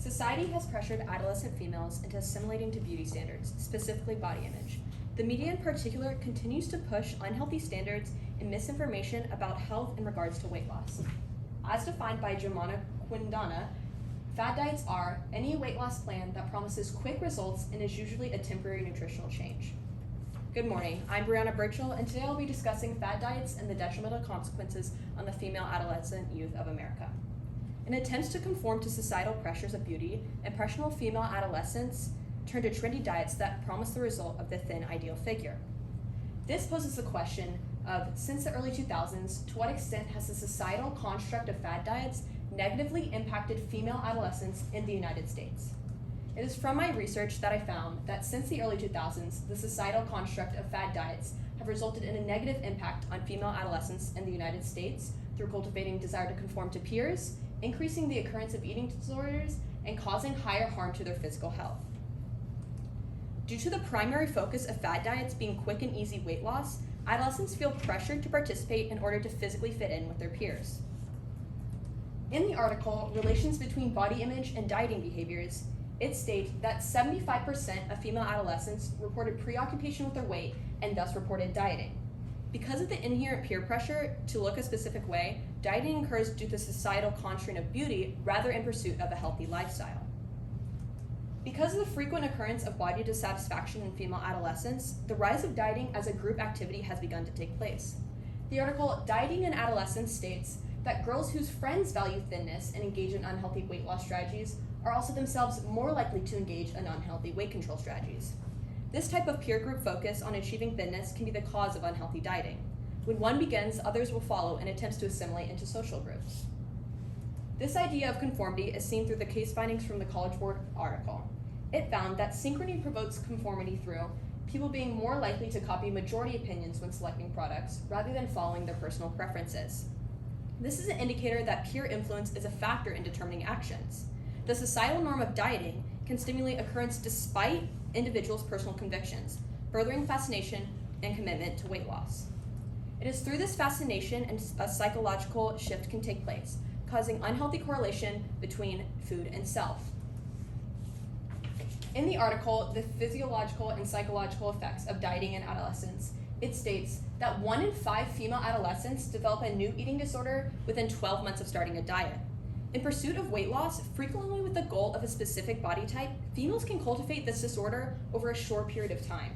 Society has pressured adolescent females into assimilating to beauty standards, specifically body image. The media in particular continues to push unhealthy standards and misinformation about health in regards to weight loss. As defined by Germana Quindana, fad diets are any weight loss plan that promises quick results and is usually a temporary nutritional change. Good morning, I'm Brianna Burchell, and today I'll be discussing fad diets and the detrimental consequences on the female adolescent youth of America. In attempts to conform to societal pressures of beauty, impressionable female adolescents turn to trendy diets that promise the result of the thin ideal figure. This poses the question of, since the early 2000s, to what extent has the societal construct of fad diets negatively impacted female adolescents in the United States? It is from my research that I found that since the early 2000s, the societal construct of fad diets have resulted in a negative impact on female adolescents in the United States through cultivating desire to conform to peers, increasing the occurrence of eating disorders, and causing higher harm to their physical health. Due to the primary focus of fad diets being quick and easy weight loss, adolescents feel pressured to participate in order to physically fit in with their peers. In the article, Relations Between Body Image and Dieting Behaviors, it states that 75% of female adolescents reported preoccupation with their weight and thus reported dieting. Because of the inherent peer pressure to look a specific way, dieting occurs due to the societal constraint of beauty rather in pursuit of a healthy lifestyle. Because of the frequent occurrence of body dissatisfaction in female adolescents, the rise of dieting as a group activity has begun to take place. The article Dieting in Adolescence states that girls whose friends value thinness and engage in unhealthy weight loss strategies are also themselves more likely to engage in unhealthy weight control strategies. This type of peer group focus on achieving thinness can be the cause of unhealthy dieting. When one begins, others will follow in attempts to assimilate into social groups. This idea of conformity is seen through the case findings from the College Board article. It found that synchrony provokes conformity through people being more likely to copy majority opinions when selecting products rather than following their personal preferences. This is an indicator that peer influence is a factor in determining actions. The societal norm of dieting can stimulate occurrence despite individuals' personal convictions, furthering fascination and commitment to weight loss. It is through this fascination and a psychological shift can take place, causing unhealthy correlation between food and self. In the article, The Physiological and Psychological Effects of Dieting in Adolescence, it states that 1 in 5 female adolescents develop a new eating disorder within 12 months of starting a diet. In pursuit of weight loss, frequently with the goal of a specific body type, females can cultivate this disorder over a short period of time.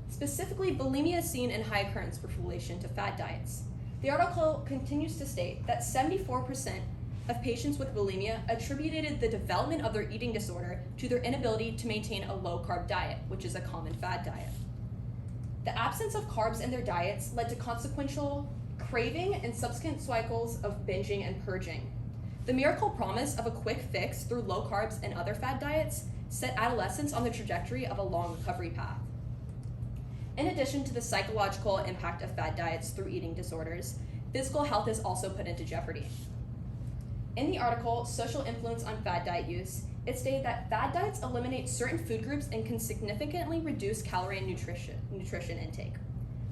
Specifically, bulimia is seen in high occurrence with relation to fad diets. The article continues to state that 74% of patients with bulimia attributed the development of their eating disorder to their inability to maintain a low-carb diet, which is a common fad diet. The absence of carbs in their diets led to consequential craving and subsequent cycles of binging and purging. The miracle promise of a quick fix through low carbs and other fad diets set adolescents on the trajectory of a long recovery path. In addition to the psychological impact of fad diets through eating disorders, physical health is also put into jeopardy. In the article, Social Influence on Fad Diet Use, it stated that fad diets eliminate certain food groups and can significantly reduce calorie and nutrition intake.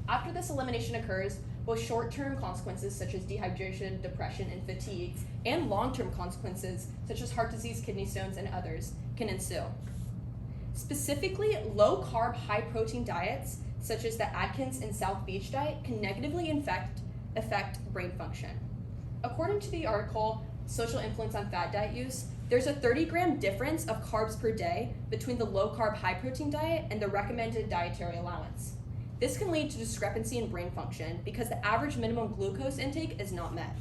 After this elimination occurs, both short-term consequences such as dehydration, depression, and fatigue, and long-term consequences such as heart disease, kidney stones, and others can ensue. Specifically, low-carb, high-protein diets such as the Atkins and South Beach diet can negatively affect brain function. According to the article, Social Influence on Fad Diet Use, there's a 30-gram difference of carbs per day between the low-carb, high-protein diet and the recommended dietary allowance. This can lead to discrepancy in brain function because the average minimum glucose intake is not met.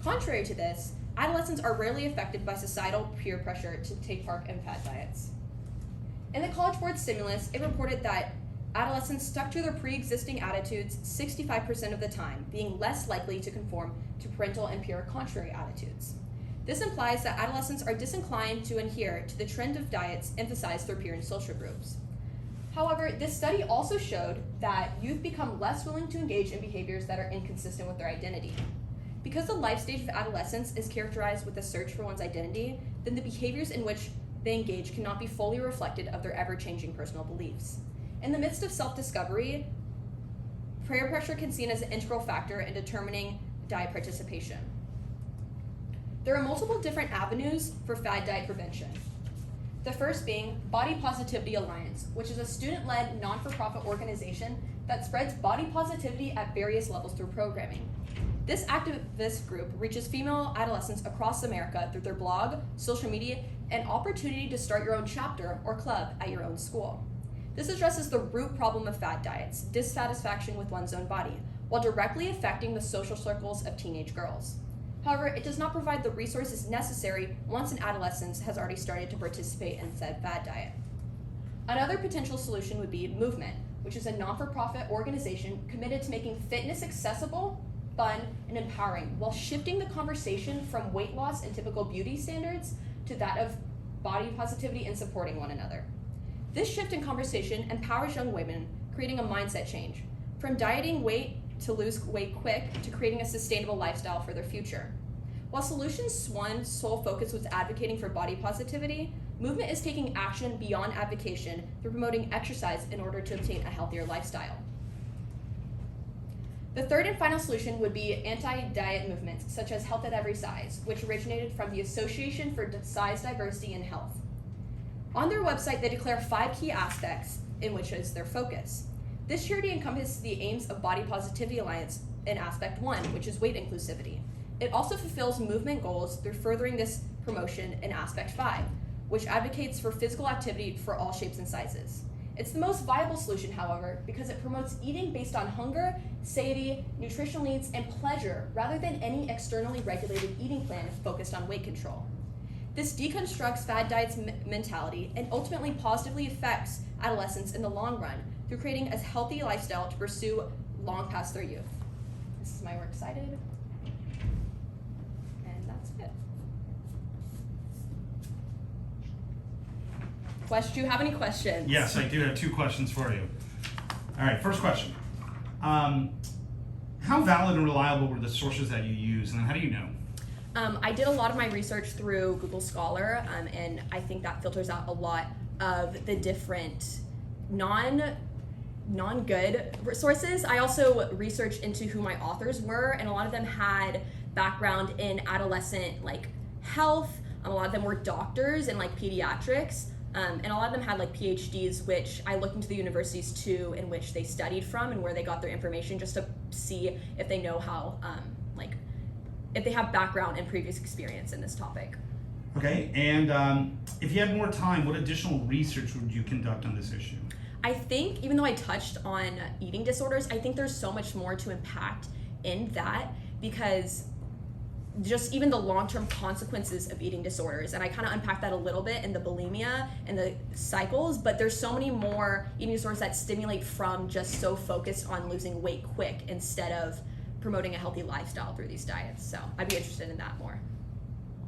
Contrary to this, adolescents are rarely affected by societal peer pressure to take part in fad diets. In the College Board stimulus, it reported that adolescents stuck to their pre-existing attitudes 65% of the time, being less likely to conform to parental and peer contrary attitudes. This implies that adolescents are disinclined to adhere to the trend of diets emphasized through peer and social groups. However, this study also showed that youth become less willing to engage in behaviors that are inconsistent with their identity. Because the life stage of adolescence is characterized with a search for one's identity, then the behaviors in which they engage cannot be fully reflected of their ever-changing personal beliefs. In the midst of self-discovery, peer pressure can be seen as an integral factor in determining diet participation. There are multiple different avenues for fad diet prevention. The first being Body Positivity Alliance, which is a student-led, non-for-profit organization that spreads body positivity at various levels through programming. This activist group reaches female adolescents across America through their blog, social media, and opportunity to start your own chapter or club at your own school. This addresses the root problem of fad diets, dissatisfaction with one's own body, while directly affecting the social circles of teenage girls. However, it does not provide the resources necessary once an adolescent has already started to participate in said fad diet. Another potential solution would be Movement, which is a non-for-profit organization committed to making fitness accessible, fun, and empowering, while shifting the conversation from weight loss and typical beauty standards to that of body positivity and supporting one another. This shift in conversation empowers young women, creating a mindset change, from dieting weight to lose weight quick to creating a sustainable lifestyle for their future. While Solutions 1's sole focus was advocating for body positivity, Movement is taking action beyond advocacy through promoting exercise in order to obtain a healthier lifestyle. The third and final solution would be anti-diet movements, such as Health at Every Size, which originated from the Association for Size Diversity in Health. On their website, they declare 5 key aspects in which is their focus. This charity encompasses the aims of Body Positivity Alliance in aspect 1, which is weight inclusivity. It also fulfills movement goals through furthering this promotion in aspect 5, which advocates for physical activity for all shapes and sizes. It's the most viable solution, however, because it promotes eating based on hunger, satiety, nutritional needs, and pleasure, rather than any externally regulated eating plan focused on weight control. This deconstructs fad diets mentality and ultimately positively affects adolescents in the long run through creating a healthy lifestyle to pursue long past their youth. This is my works cited, and that's it. Do you have any questions? Yes, I do have 2 questions for you. All right, first question. How valid and reliable were the sources that you used, and then how do you know? I did a lot of my research through Google Scholar, and I think that filters out a lot of the different non-good sources. I also researched into who my authors were, and a lot of them had background in adolescent health. A lot of them were doctors and pediatrics. And a lot of them had PhDs, which I looked into the universities too, in which they studied from and where they got their information, just to see if they know how, if they have background and previous experience in this topic. Okay, and if you had more time, what additional research would you conduct on this issue? I think, even though I touched on eating disorders, I think there's so much more to impact in that, because just even the long-term consequences of eating disorders, and I kind of unpacked that a little bit in the bulimia and the cycles, but there's so many more eating disorders that stimulate from just so focused on losing weight quick instead of promoting a healthy lifestyle through these diets. So I'd be interested in that more.